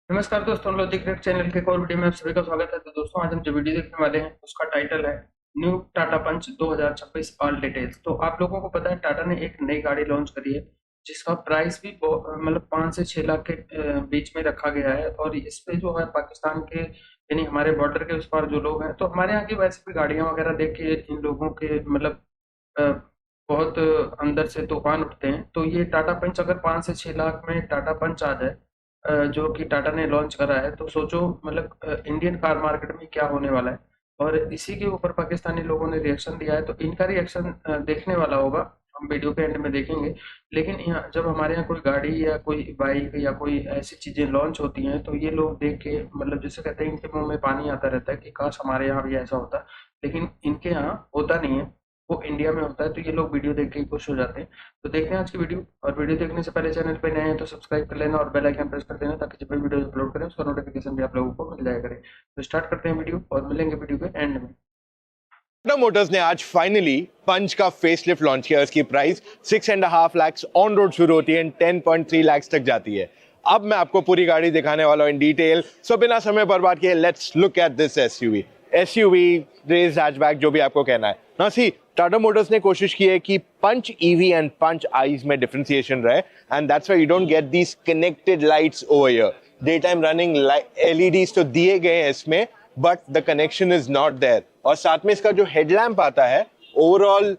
नमस्कार दोस्तों, logic track channel के एक और वीडियो में आप सभी का स्वागत है। तो दोस्तों, आज हम जो वीडियो देखने वाले हैं उसका टाइटल है न्यू टाटा पंच 2026 ऑल डिटेल्स। तो आप लोगों को पता है टाटा ने एक नई गाड़ी लॉन्च करी है जिसका प्राइस भी मतलब 5 से 6 लाख के बीच में रखा गया है। और इस पे जो है पाकिस्तान के यानी हमारे बॉर्डर के उस पार जो लोग हैं, तो हमारे यहाँ की वैसे भी गाड़ियाँ वगैरह देख के इन लोगों के मतलब अ, बहुत अंदर से तूफान उठते हैं। तो ये टाटा पंच अगर 5 से 6 लाख में टाटा पंच आ जाए जो कि टाटा ने लॉन्च करा है, तो सोचो मतलब इंडियन कार मार्केट में क्या होने वाला है। और इसी के ऊपर पाकिस्तानी लोगों ने रिएक्शन दिया है, तो इनका रिएक्शन देखने वाला होगा, हम वीडियो के एंड में देखेंगे। लेकिन यहाँ जब हमारे यहाँ कोई गाड़ी या कोई बाइक या कोई ऐसी चीज़ें लॉन्च होती हैं, तो ये लोग देख के मतलब जैसे कहते हैं, इनके मुंह में पानी आता रहता है कि काश हमारे यहाँ भी ऐसा होता। लेकिन इनके यहाँ होता नहीं है, वो इंडिया में होता है, तो ये लोग वीडियो देख के ही खुश हो जाते हैं। तो देखते हैं आज की वीडियो। और वीडियो देखने से पहले चैनल पे नए हैं तो सब्सक्राइब कर लेना और बेल आइकन प्रेस कर देना, ताकि जब भी वीडियो अपलोड करें उसका नोटिफिकेशन भी आप लोगों को मिल जाया करे। तो स्टार्ट करते हैं वीडियो और मिलेंगे वीडियो के एंड में। टाटा मोटर्स ने आज फाइनली पंच का फेसलिफ्ट लॉन्च किया। इसकी प्राइस 6.5 लाख ऑन रोड शुरू होती है एंड 10.3 लाख तक जाती है। अब मैं आपको पूरी गाड़ी दिखाने वाला हूं इन डिटेल। सो बिना समय बर्बाद किए let's look at this SUV race hatchback, जो भी आपको कहना है ना। सी टाटा मोटर्स ने कोशिश की है कि Punch EV and Punch ICE में डिफरेंशिएशन रहे, and that's why you don't get these connected lights over here. Day time running LEDs तो दिए गए हैं इसमें, but the connection is not there. और साथ में इसका जो हेडलैम्प आता है, overall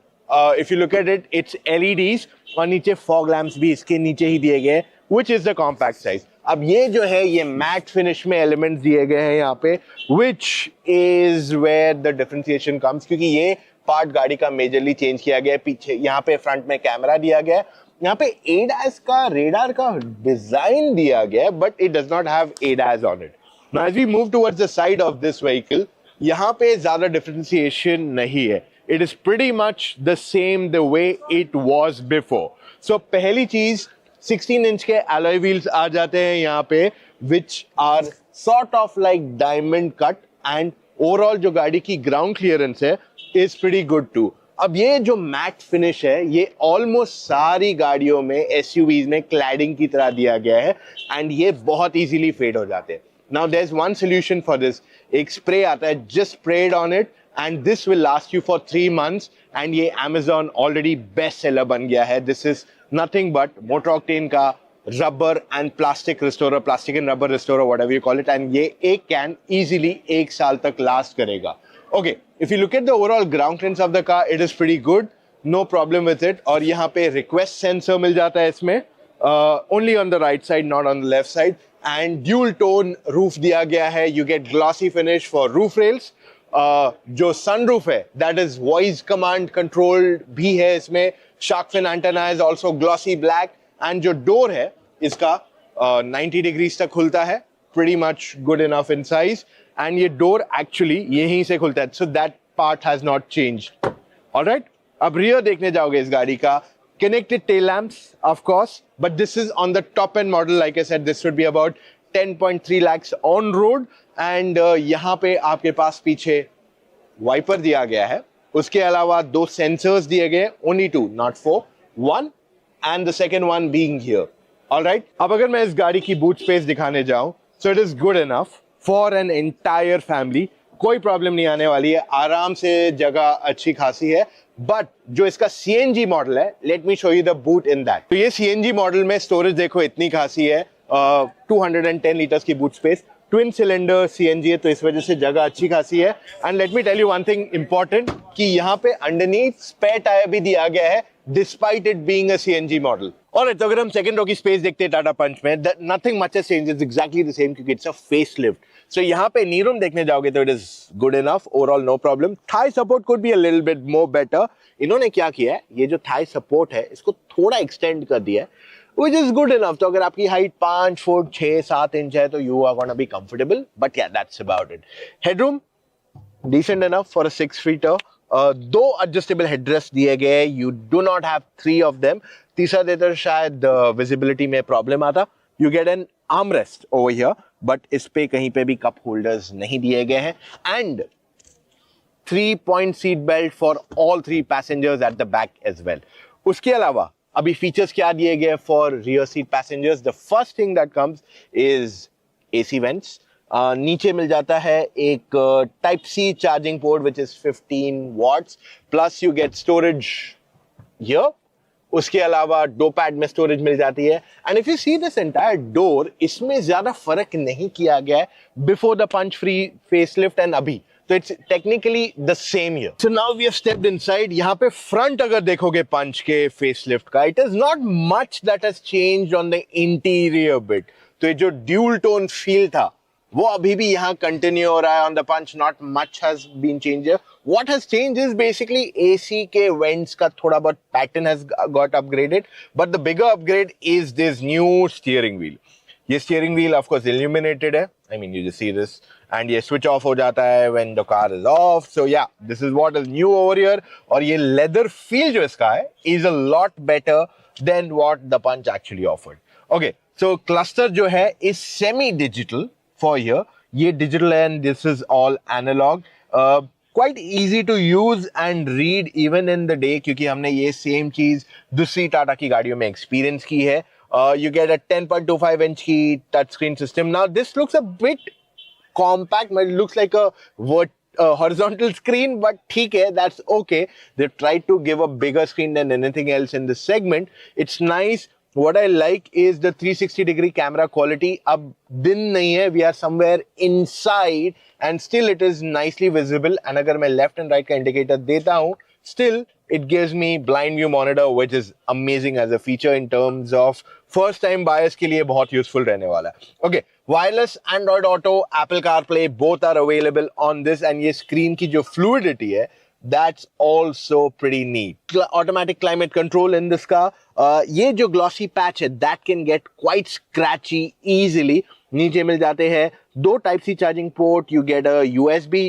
if you look at it, it's LEDs और नीचे फॉग लैंप्स भी इसके नीचे ही दिए गए, which is the compact size. अब ये जो है ये मैट फिनिश में एलिमेंट्स दिए गए हैं यहाँ पे, which is where the differentiation comes, क्योंकि ये पार्ट गाड़ी का मेजरली चेंज किया गया है। पीछे यहाँ पे फ्रंट में कैमरा दिया गया है, यहाँ पे एडास का रेडार का डिजाइन दिया गया है, but it does not have ADAS on it. Now, as we move towards the side of this vehicle, यहाँ पे ज़्यादा differentiation नहीं है. It is pretty much the same the way it was before. So पहली चीज 16 inch के alloy wheels आ जाते हैं यहाँ पे, which are sort of like diamond cut, and overall जो गाड़ी की ground clearance है is pretty good too. अब ये जो मैट फिनिश है ये ऑलमोस्ट सारी गाड़ियों में SUVs में क्लैडिंग की तरह दिया गया है, एंड ये बहुत इजीली फेड हो जाते हैं. Now there's one solution for this. एक स्प्रे आता है, just spray it on it and this will last you for 3 months, and ये Amazon already best seller बन गया है. This is nothing but Motor Octane का rubber and plastic restorer, plastic and rubber restorer, whatever you call it, and ये एक can easily 1 साल तक last करेगा. Okay, if you look at the overall ground clearance of the car, it is pretty good, no problem with it. और यहाँ पे request sensor मिल जाता है इसमें, only on the right side, not on the left side. And dual tone roof दिया गया है. You get glossy finish for roof rails. जो sunroof है that is voice command controlled भी है इसमें. Shark fin antenna is also glossy black. And जो door है इसका 90 degrees तक खुलता है, pretty much good enough in size. And ये door actually यहीं से खुलता है, so that part has not changed. Alright? अब rear देखने जाओगे इस गाड़ी का. Connected tail lamps, of course, but this is on the top end model. Like I said, this would be about 10.3 lakhs on road, and यहाँ पे आपके पास पीछे वाइपर दिया गया है. उसके अलावा 2 sensors दिए गए, only 2, not 4, 1, and the second one being here. All right. अब अगर मैं इस गाड़ी की boot space दिखाने जाऊं, so it is good enough for an entire family. कोई प्रॉब्लम नहीं आने वाली है, आराम से जगह अच्छी खासी है. बट जो इसका CNG मॉडल है, let me show you the boot in that. तो ये CNG मॉडल में स्टोरेज देखो इतनी खासी है, 210 लीटर्स की boot space, twin cylinder CNG है, तो इस वजह से जगह अच्छी खासी है. And let me tell you one thing important, कि यहाँ पे अंडरनीथ स्पेयर टायर भी दिया गया है, despite it being a CNG model. और तो अगर हम सेकंड रो की स्पेस देखते हैं टाटा पंच में, nothing much has changed, it's exactly the same, क्योंकि इट्स अ फेसलिफ्ट. सो यहाँ पे नी रूम देखने जाओगे तो it is good enough, overall no problem. Thigh support could be a little bit more better. इन्होंने क्या किया है, ये जो थाई सपोर्ट है इसको थोड़ा एक्सटेंड कर दिया है, which is good enough. तो अगर आपकी हाइट 5 फुट 6-7 इंच है, तो you are gonna be comfortable. But yeah, that's about it. Headroom decent enough for a 6-seater. 2 adjustable headrests दिए गए. You do not have 3 of them. तीसरा देते शायद visibility में प्रॉब्लम आता. You get an armrest over here, but इस पे कहीं पे भी कप होल्डर्स नहीं दिए गए हैं. And 3-point seat belt for all 3 passengers at the back as well. उसके अलावा अभी फीचर्स क्या दिए गए for rear seat passengers. The first thing that comes is AC vents. नीचे मिल जाता है एक type C charging port which is 15 watts, plus you get storage here. उसके अलावा डो पैड में स्टोरेज मिल जाती है. And if you see this entire door, इसमें ज्यादा फर्क नहीं किया गया है before the Punch pre facelift and अभी. तो it's technically the same here. So now we have stepped inside. यहाँ पे फ्रंट अगर देखोगे पंच के फेसलिफ्ट का, it is not much that has changed on the interior bit. तो ये जो ड्यूल टोन फील था वो अभी भी यहाँ कंटिन्यू हो रहा है on the Punch. Not much has been change. What has change is basically AC के वेंट्स का थोड़ा बहुत pattern has got upgraded, but the bigger upgrade is this new steering wheel. ये steering wheel of course illuminated है. I mean you just see this, and ये switch off हो जाता है when the car is off. So yeah, this is what is new over here. और ये leather feel जो इसका है is a lot better than what the Punch actually offered. Okay, so cluster जो है is semi digital for here. ये digital and this is all analog. Quite easy to use and read even in the day, क्योंकि हमने ये same चीज दूसरी टाटा की गाड़ियों में experience की है. You get a 10.25 inch की touch screen system. Now this looks a bit compact, but it looks like a horizontal screen, but ठीक है, that's okay. They tried to give a bigger screen than anything else in this segment. It's nice. What I like is the 360-degree camera quality. अब दिन नहीं है, we are somewhere inside and still it is nicely visible. And अगर मैं left and right का indicator देता हूँ, still it gives me blind view monitor, which is amazing as a feature in terms of first time buyers के लिए बहुत useful रहने वाला है. Okay, wireless Android Auto, Apple CarPlay, both are available on this. And ये screen की जो fluidity है, that's also pretty neat. Automatic climate control in this car. ये जो glossy patch है, that can get quite scratchy easily. नीचे मिल जाते हैं दो type C charging port. You get a USB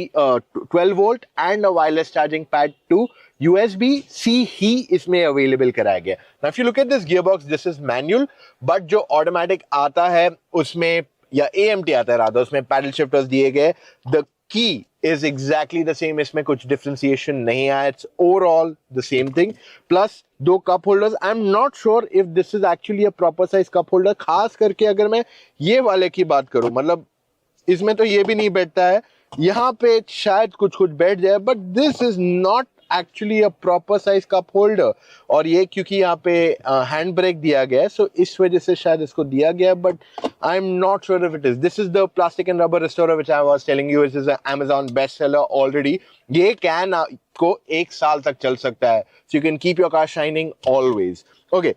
12 volt and a wireless charging pad to USB-C ही इसमें available कराया गया. Now if you look at this gearbox, this is manual, but जो automatic आता है उसमें, या AMT आता है राधा, उसमें पैडल शिफ्टर्स दिए गए. The key is exactly the same. इसमें कुछ differentiation नहीं आया. It's overall the same thing. Plus दो cup holders. I'm not sure if this is actually a proper size cup holder. खास करके अगर मैं ये वाले की बात करूं, मतलब इसमें तो ये भी नहीं बैठता है. यहाँ पे शायद कुछ बैठ जाए, but this is not actually a proper size cup holder. और ये क्योंकि यहाँ पे हैंड ब्रेक दिया गया है, सो इस वजह से शायद इसको दिया गया, but I am not sure if it is. This is the plastic and rubber restorer which I was telling you. It is Amazon best seller already. ये कैन को 1 साल तक चल सकता है. So you can keep your car shining always. Okay,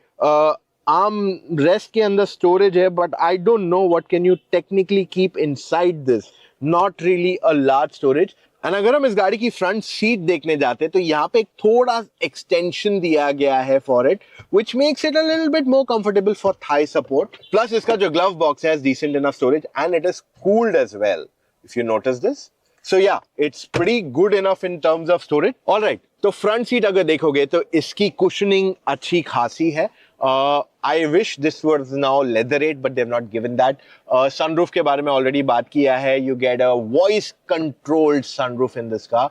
arm rest के अंदर storage है, but I don't know what can you technically keep inside this. Not really a large storage. And अगर हम इस गाड़ी की फ्रंट सीट देखने जाते हैं तो यहाँ पे एक थोड़ा एक्सटेंशन दिया गया है for it, which makes it a little bit more comfortable for thigh support. Plus इसका जो ग्लव बॉक्स है decent enough storage and it is cooled as well, if you notice this. So yeah, it's pretty good enough in terms of storage. Alright, तो front seat अगर देखोगे तो इसकी cushioning अच्छी खासी है. I wish this was now leatherette, but they've not given that. Sunroof के बारे में already बात किया है. You get a voice controlled sunroof in this car.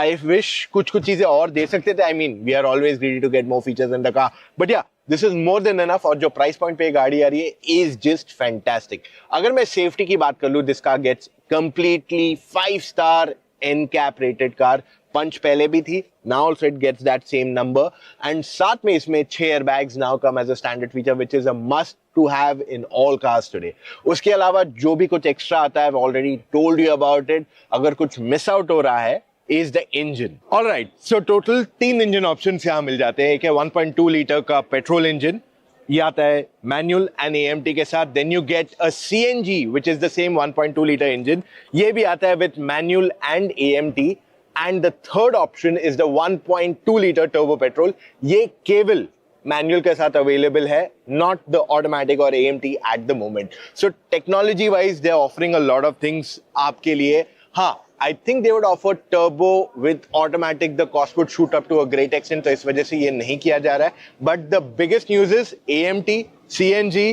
I wish कुछ चीजें और दे सकते थे. I mean, we are always greedy to get more features in the car. But yeah, this is more than enough. और जो price point पे गाड़ी आ रही है is just fantastic. अगर मैं safety की बात कर लूँ, this car gets completely 5-star NCAP rated car. पंच पहले भी थी, now also it gets that same number. And साथ में इसमें 6 airbags now come as a standard feature, which is a must to have in all cars today. उसके अलावा जो भी कुछ एक्स्ट्रा आता है, I've already told you about it. अगर कुछ मिस आउट हो रहा है is the engine. All right, so total 3 engine options यहाँ मिल जाते हैं. एक है 1.2 लीटर का पेट्रोल इंजन, ये आता है मैनुअल एंड AMT के साथ. Then you get a CNG which is the same 1.2 litre engine, ये भी आता है with manual and AMT. And the third option is the 1.2 liter turbo petrol. ये केवल मैनुअल के साथ अवेलेबल है, not the automatic or AMT at the moment. So technology wise they are offering a lot of things आपके लिए. हाँ, I think they would offer turbo with automatic. The cost would shoot up to a great extent, तो इस वजह से ये नहीं किया जा रहा है. But the biggest news is AMT, CNG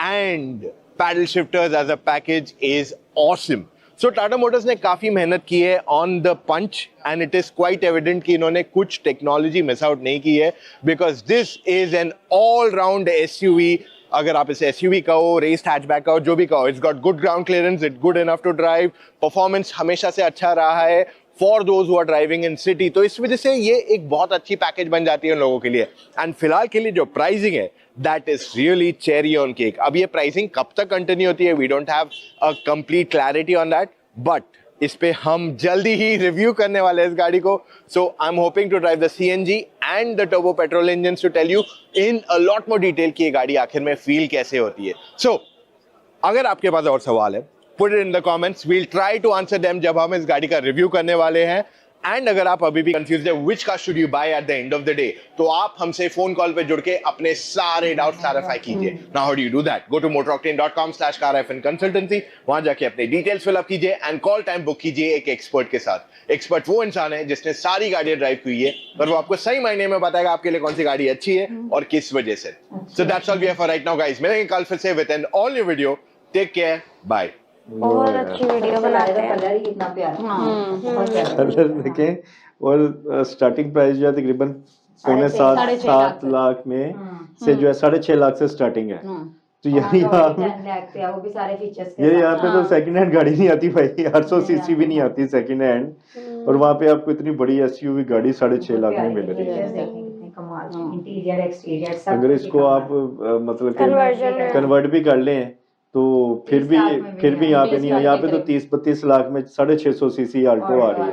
and paddle shifters as a package is awesome. So Tata Motors ने काफी मेहनत की है on the Punch and it is quite evident कि इन्होंने कुछ टेक्नोलॉजी मिस आउट नहीं की है, because this is an all round SUV अगर आप इसे एसयूवी कहो, रेस्ड हैचबैक कहो, जो भी कहो, it's got good ground clearance, it's good enough to drive, performance हमेशा से अच्छा रहा है for those who are driving in city. तो इस वजह से ये एक बहुत अच्छी पैकेज बन जाती है उन लोगों के लिए। एंड फिलहाल के लिए जो प्राइसिंग है that is really cherry on cake. अब ये प्राइसिंग कब तक कंटिन्यू होती है, we don't have a complete clarity on that, but इस पे हम जल्दी ही रिव्यू करने वाले हैं इस गाड़ी को। So I am hoping to drive the CNG and the turbo petrol engine to tell you in a lot more detail कि ये गाड़ी आखिर में फील कैसे होती है। सो अगर आपके पास और सवाल है, put it in the comments, we'll try to answer them जब हम इस गाड़ी का रिव्यू करने वाले हैं। एंड अगर आप अभी भी कंफ्यूज्ड है which car should you by at the end of the day, तो आप हमसे फोन कॉल पे जुड़ के अपने सारे डाउट्स क्लैरिफाई कीजिए। Now how do you do that? Go to motoroctane.com/car-consultancy, वहां जाके अपने डिटेल्स फिल अप कीजिए एंड कॉल टाइम बुक कीजिए एक एक्सपर्ट के साथ। एक्सपर्ट वो इंसान है जिसने सारी गाड़ियां ड्राइव की है और वो आपको सही मायने में बताएगा आपके लिए कौन सी गाड़ी अच्छी है और किस वजह से। So that's all we have for right now guys. मिलेंगे कल फिर से with an all new video. Take care, bye. बहुत अच्छी वीडियो बनाते हैं। कलर ही कितना प्यारा, बहुत प्यारा कलर देखें। और स्टार्टिंग प्राइस जो है तकरीबन पौने 7 लाख में से जो है 6.5 लाख से स्टार्टिंग है। तो यानी यहाँ वो भी सारे फीचर्स के ये यहाँ पे तो सेकंड हैंड गाड़ी नहीं आती भाई, 800 सीसी भी नहीं आती सेकंड हैंड, और वहाँ पे आपको इतनी बड़ी एसयूवी गाड़ी 6.5 लाख में मिल रही है। इंटीरियर एक्सटीरियर सब। अगर इसको आप मतलब कन्वर्ट भी कर लें तो फिर भी यहाँ पे नहीं है। यहाँ पे तो 30-32 लाख में 650 सीसी आल्टो आ रही है।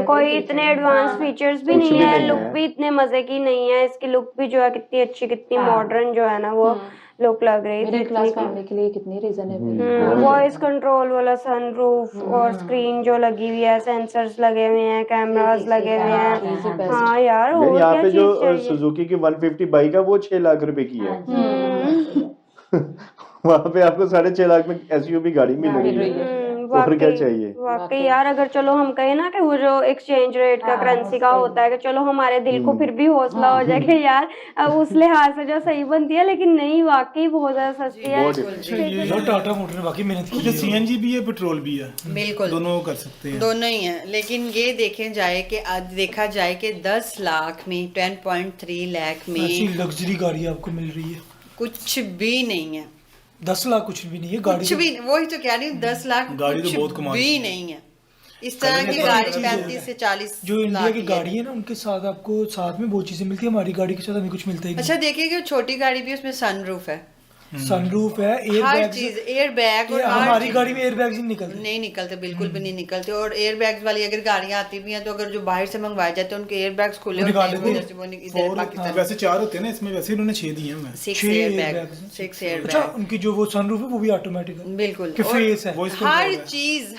कोई इतने एडवांस फीचर्स भी नहीं है, लुक भी इतने मजे की नहीं है। इसकी लुक भी जो है कितनी अच्छी, कितनी मॉडर्न जो है ना वो लुक लग रही है। क्लास फैमिली के लिए कितनी रीजनेबल। वॉइस कंट्रोल वाला सनरूफ और स्क्रीन जो लगी हुई है, सेंसर्स लगे हुए हैं, कैमरास लगे हुए हैं। हाँ यार, और यहाँ क्या पे चीज जो चाहिए? सुजुकी की 150 बाइक है वो 6 लाख रुपए की है। वहाँ पे आपको 6.5 लाख में एसयूवी गाड़ी मिल रही है। और क्या चाहिए? वाकई यार, अगर चलो हम कहें ना कि वो जो एक्सचेंज रेट का करेंसी का होता है कि चलो हमारे दिल को फिर भी हौसला हो जाए कि यार उस लिहाज से जो सही बनती है, लेकिन नहीं, वाकई बहुत ज्यादा सस्ती है। ये टाटा मोटर ने बाकी मेहनत की है। सीएनजी भी है, पेट्रोल भी है, बिल्कुल दोनों कर सकते हैं, दोनों ही है। लेकिन ये देखें जाए कि आज देखा जाए कि 10 लाख में 10.3 लाख में ऐसी लग्जरी गाड़ी आपको मिल रही है। कुछ भी नहीं है। 10 लाख कुछ भी नहीं है गाड़ी, कुछ भी, वही तो कह रही हूँ, 10 लाख गाड़ी कुछ तो बहुत कमाल भी नहीं है। इस तरह की गाड़ी 35 से 40 जो इंडिया लाख की गाड़ी है ना, उनके साथ आपको साथ में बहुत चीजें मिलती है। हमारी गाड़ी के साथ हमें कुछ मिलता ही नहीं। अच्छा देखिए कि छोटी गाड़ी भी उसमें सनरूफ है, सनरूफ है, एयर हर बैग, चीज, एयर बैग। और हमारी गाड़ी में एयर बैग नहीं निकलते, नहीं निकलते, बिल्कुल भी नहीं निकलते। और एयर बैग्स वाली अगर गाड़ियां आती भी हैं तो अगर जो बाहर से मंगवाए जाते हैं उनके एयर बैग्स खुले होते हैं। पाकिस्तान वैसे 4 होते हैं ना, इसमें वैसे इन्होंने 6 दिए हैं। 6 एयर बैग, 6 एयर अच्छा, बैग। उनकी जो वो सनरूफ है वो भी ऑटोमेटिक है, बिल्कुल। फेस है,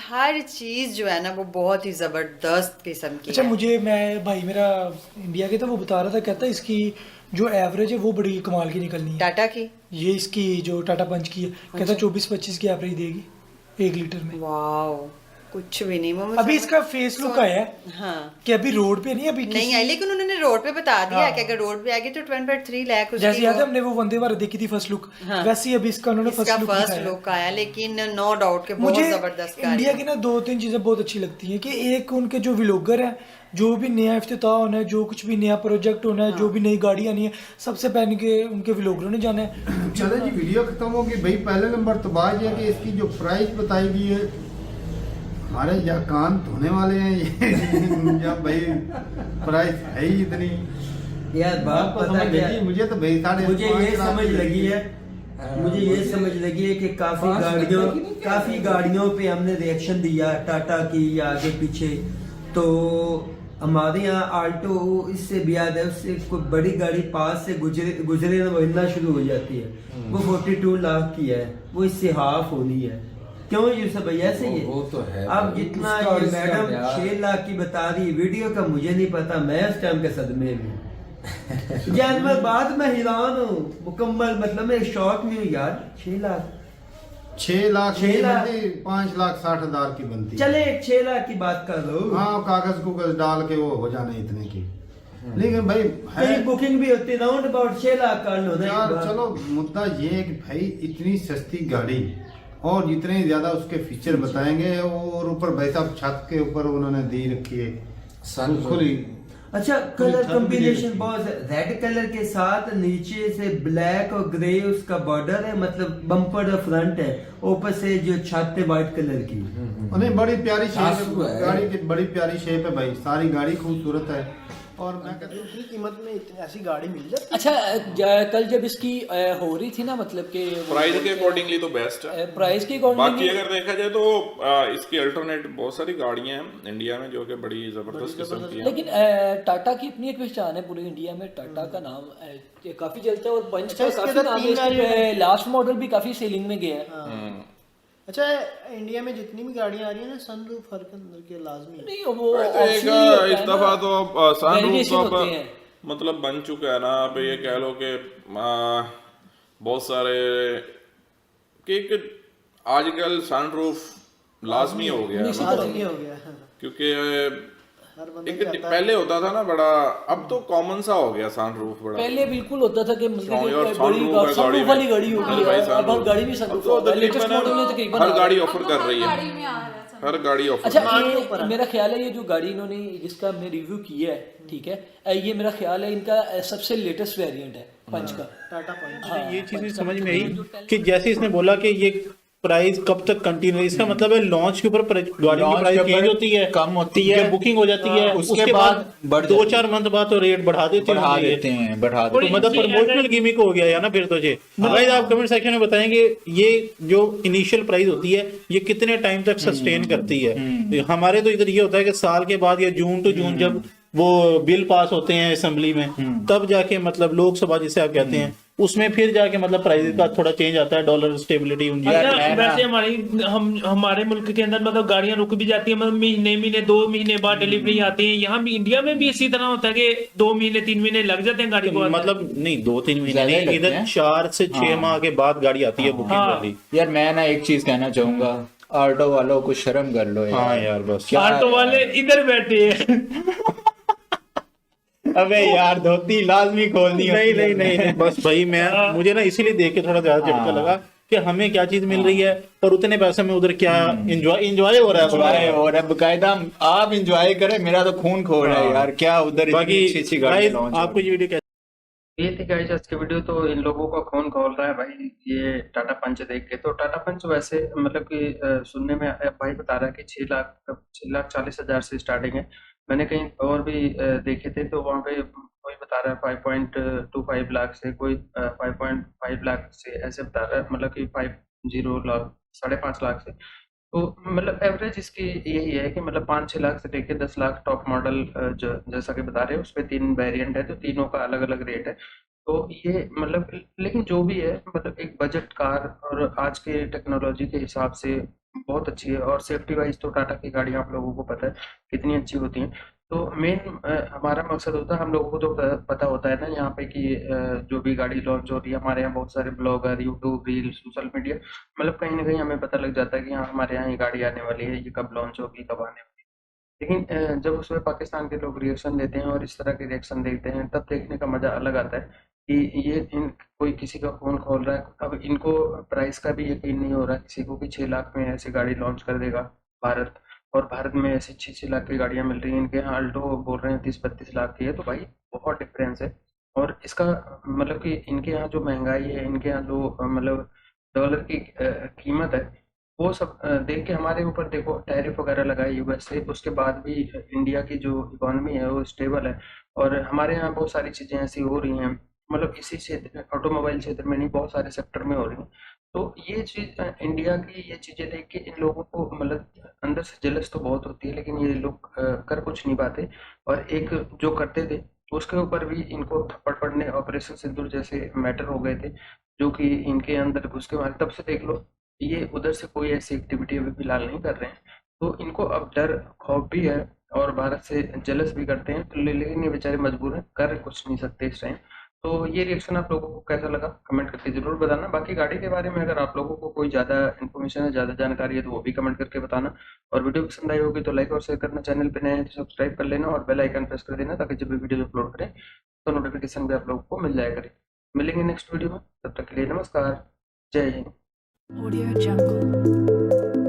हर चीज जो है ना वो बहुत ही जबरदस्त किस्म की। अच्छा, मुझे मैं भाई मेरा इंडिया के था, वो बता रहा था, कहता है इसकी जो एवरेज है वो बड़ी कमाल की निकलनी है। टाटा की ये इसकी जो टाटा पंच की है, कहता 24-25 की एवरेज देगी 1 लीटर में। वाओ, कुछ भी नहीं। अभी इसका फेस लुक आया है, हाँ, कि अभी रोड पे नहीं, अभी नहीं आई, लेकिन उन्होंने रोड पे बता दिया है कि अगर रोड पे आएगी तो 10.3 लाख। जैसे याद है हमने वो वंदे भारत देखी थी फर्स्ट लुक, वैसे ही अभी इसका उन्होंने फर्स्ट लुक आया। लेकिन नो डाउट के बहुत जबरदस्त गाड़ी। इंडिया की ना 2-3 चीजें बहुत अच्छी लगती हैं कि एक उनके जो व्लॉगर है, जो भी नया इफ्तिताह होना है, जो कुछ भी नया प्रोजेक्ट होना है, जो भी नई गाड़ी आनी है, सबसे पहले के उनके व्लॉगरों ने जाना है। चलो जी, वीडियो खत्म होगी भाई। पहले नंबर तो बात यह कि इसकी जो प्राइस बताई गई है, हमारे या कान धोने वाले हैं ये या भाई प्राइस है ही इतनी। यार बात पता है, मुझे तो भाई मुझे ये समझ लगी है, मुझे ये समझ लगी है कि काफी गाड़ियों पे हमने रिएक्शन दिया टाटा की या आगे पीछे, तो हमारे यहाँ आल्टो इससे भी याद है, उससे कोई बड़ी गाड़ी पास से गुजरे ना वो हिलना शुरू हो जाती है। वो 42 लाख की है, वो इससे हाफ होनी है। क्यों यूसुफ भैया ऐसे ही वो तो है। अब जितना ये मैडम 6 लाख की बता रही, वीडियो का मुझे नहीं पता, मैं उस टाइम के सदमे में यार मैं बाद में हैरान हूँ मुकम्मल, मतलब मैं शॉक में हूँ यार। 6 लाख 5 लाख 60 हजार की बनती है। चले 6 लाख की बात कर लो, हाँ, कागज कुगज डाल के वो हो जाने इतने की। लेकिन भाई कहीं बुकिंग भी होती राउंड अबाउट 6 लाख कर लो ना यार। चलो मुद्दा ये है कि भाई इतनी सस्ती गाड़ी और जितने ज्यादा उसके फीचर बताएंगे, और ऊपर भाई साहब छत के ऊपर उन्होंने दी रखी है खुली, अच्छा, कलर कॉम्बिनेशन बहुत रेड कलर के साथ नीचे से ब्लैक और ग्रे उसका बॉर्डर है, मतलब बम्पर और फ्रंट है, ऊपर से जो छत है व्हाइट कलर की। नहीं, बड़ी प्यारी शेप है गाड़ी की, बड़ी प्यारी शेप है भाई, सारी गाड़ी खूबसूरत है। और मैं कहता हूँ इतनी कीमत में इतनी ऐसी गाड़ी मिल जाती अच्छा, कल जब इसकी हो रही थी ना, मतलब कि प्राइस के अकॉर्डिंगली तो बेस्ट है, प्राइस के बाकी अकॉर्डिंगली। अगर देखा जाए तो इसकी अल्टरनेट बहुत सारी गाड़ियां हैं इंडिया में जो कि बड़ी जबरदस्त किस्म की हैं। लेकिन टाटा की अपनी एक पहचान है पूरे इंडिया में, टाटा का नाम काफी चलता है, और पंच का काफी नाम है इसके, लास्ट मॉडल भी काफी सेलिंग में गया है। अच्छा, इंडिया में जितनी भी गाड़ियां आ रही है ना, सनरूफ हर अंदर के लाजमी है। नहीं, वो इस दफा तो सनरूफ मतलब बन चुका है ना, अब ये कह लो कि बहुत सारे कि आजकल सनरूफ लाजमी हो गया है, लाजमी हो गया है। क्योंकि एक पहले होता था ना बड़ा, अब तो कॉमन सा हो गया सनरूफ बड़ा। पहले बिल्कुल होता था कि सनरूफ वाली गाड़ी होगी, अब हर गाड़ी में सनरूफ है, लेटेस्ट मॉडल में तकरीबन हर गाड़ी ऑफर कर रही है, हर गाड़ी ऑफर। अच्छा, मेरा ख्याल है ये जो गाड़ी इन्होंने जिसका हमने रिव्यू किया है, ठीक है, ये मेरा ख्याल है इनका सबसे लेटेस्ट वेरिएंट है पंच का, टाटा पंच। हाँ, ये चीज़ समझ में आई कि जैसे इसने बोला कि ये प्राइस कब तक कंटिन्यू, इसका मतलब है लॉन्च के ऊपर गाड़ियों की प्राइस चेंज होती है, कम होती है, बुकिंग हो जाती है, उसके बाद 2-4 मंथ बाद तो रेट बढ़ा देते हैं, तो मतलब प्रमोशनल गिमिक हो गया है ना फिर तो। जी गाइस, आप कमेंट सेक्शन में बताएंगे ये जो इनिशियल प्राइस होती है ये कितने टाइम तक सस्टेन करती है। हमारे तो इधर ये होता है कि साल के बाद या जून टू जून जब वो बिल पास होते हैं असेंबली में, तब जाके मतलब लोकसभा जिसे आप कहते हैं उसमें फिर जाके मतलब प्राइस का थोड़ा चेंज आता है, डॉलर स्टेबिलिटी। वैसे हमारे मुल्क के अंदर मतलब गाड़ियां रुक भी जाती है, मतलब महीने 2 महीने बाद डिलीवरी आती है। यहाँ भी इंडिया में भी इसी तरह होता है कि 2 महीने 3 महीने लग जाते हैं गाड़ी को, मतलब नहीं 2-3 महीने नहीं, इधर 4 से 6 माह के बाद गाड़ी आती है बुकिंग वाली। यार मैं ना एक चीज कहना चाहूंगा, ऑटो वालों को शर्म कर लो यार। हाँ यार, बस ऑटो वाले इधर बैठे हैं। अबे यार, धोती लाजमी खोलनी है। नहीं, बस भाई मुझे ना इसीलिए देख के थोड़ा ज्यादा झटका लगा कि हमें क्या चीज मिल रही है और उतने पैसे में उधर क्या एंजॉय हो रहा है, बकायदा आप एंजॉय करें, मेरा तो खून खो रहा है यार। क्या उधर बाकी आपको ये वीडियो ये थी गाइस आज की वीडियो। तो इन लोगों का खून खोल रहा है भाई ये टाटा पंच देख के। तो टाटा पंच वैसे मतलब कि सुनने में भाई बता रहा है कि 6,40,000 से स्टार्टिंग है। मैंने कहीं और भी देखे थे तो वहाँ पे कोई बता रहा है 5.25 लाख से, कोई 5.5 लाख से, ऐसे बता रहा है, मतलब कि 5.0 लाख, 5.5 लाख से। तो मतलब एवरेज इसकी यही है कि मतलब 5-6 लाख से लेके 10 लाख टॉप मॉडल जैसा कि बता रहे हैं, उसपे 3 वेरिएंट है, तो तीनों का अलग अलग रेट है। तो ये मतलब लेकिन जो भी है मतलब एक बजट कार और आज के टेक्नोलॉजी के हिसाब से बहुत अच्छी है। और सेफ्टी वाइज तो टाटा की गाड़ियाँ आप लोगों को पता है कितनी अच्छी होती हैं। तो मेन हमारा मकसद होता है, हम लोगों को तो पता होता है ना यहाँ पे कि जो भी गाड़ी लॉन्च हो रही है, हमारे यहाँ बहुत सारे blogger, YouTube, reel, social media, मतलब कहीं ना कहीं हमें पता लग जाता है कि हाँ हमारे यहाँ ये गाड़ी आने वाली है, ये कब लॉन्च होगी, कब आने वाली है। लेकिन जब उसमें पाकिस्तान के लोग रिएक्शन देते हैं और इस तरह के रिएक्शन देते हैं, तब देखने का मजा अलग आता है कि ये कोई किसी का फोन खोल रहा है। अब इनको प्राइस का भी यकीन नहीं हो रहा है किसी को कि 6 लाख में ऐसी गाड़ी लॉन्च कर देगा भारत, और भारत में ऐसी 6 लाख की गाड़ियां मिल रही हैं। इनके यहाँ अल्टो बोल रहे हैं 30-32 लाख की है, तो भाई बहुत डिफरेंस है। और इसका मतलब कि इनके यहाँ जो महंगाई है, इनके यहाँ जो मतलब डॉलर की कीमत है, वो सब देख के हमारे ऊपर देखो टैरिफ वगैरह लगाए यूएस से, उसके बाद भी इंडिया की जो इकोनॉमी है वो स्टेबल है। और हमारे यहाँ बहुत सारी चीज़ें ऐसी हो रही हैं, मतलब इसी क्षेत्र ऑटोमोबाइल क्षेत्र में नहीं, बहुत सारे सेक्टर में हो रही हैं। तो ये चीज़ इंडिया की ये चीज़ें देख के इन लोगों को मतलब अंदर से जलस तो बहुत होती है, लेकिन ये लोग कर कुछ नहीं पाते। और एक जो करते थे उसके ऊपर भी इनको थप्पड़ पड़ने, ऑपरेशन सिंदूर जैसे मैटर हो गए थे जो कि इनके अंदर घुस के मारे, तब से देख लो ये उधर से कोई ऐसी एक्टिविटी अभी फिलहाल नहीं कर रहे हैं। तो इनको अब डर खौफ भी है और भारत से जलस भी करते हैं, तो लेकिन ये बेचारे मजबूर हैं, कर कुछ नहीं सकते इस टाइम। तो ये रिएक्शन आप लोगों को कैसा लगा कमेंट करके जरूर बताना। बाकी गाड़ी के बारे में अगर आप लोगों को कोई ज़्यादा इन्फॉर्मेशन है, ज़्यादा जानकारी है, तो वो भी कमेंट करके बताना। और वीडियो पसंद आई होगी तो लाइक और शेयर करना, चैनल पे नए हैं तो सब्सक्राइब कर लेना और बेल आइकन प्रेस कर देना, ताकि जब भी वीडियो अपलोड करें तो नोटिफिकेशन भी आप लोगों को मिल जाया करे। मिलेंगे नेक्स्ट वीडियो में, तब तक के लिए नमस्कार, जय हिंद। Audio Jungle.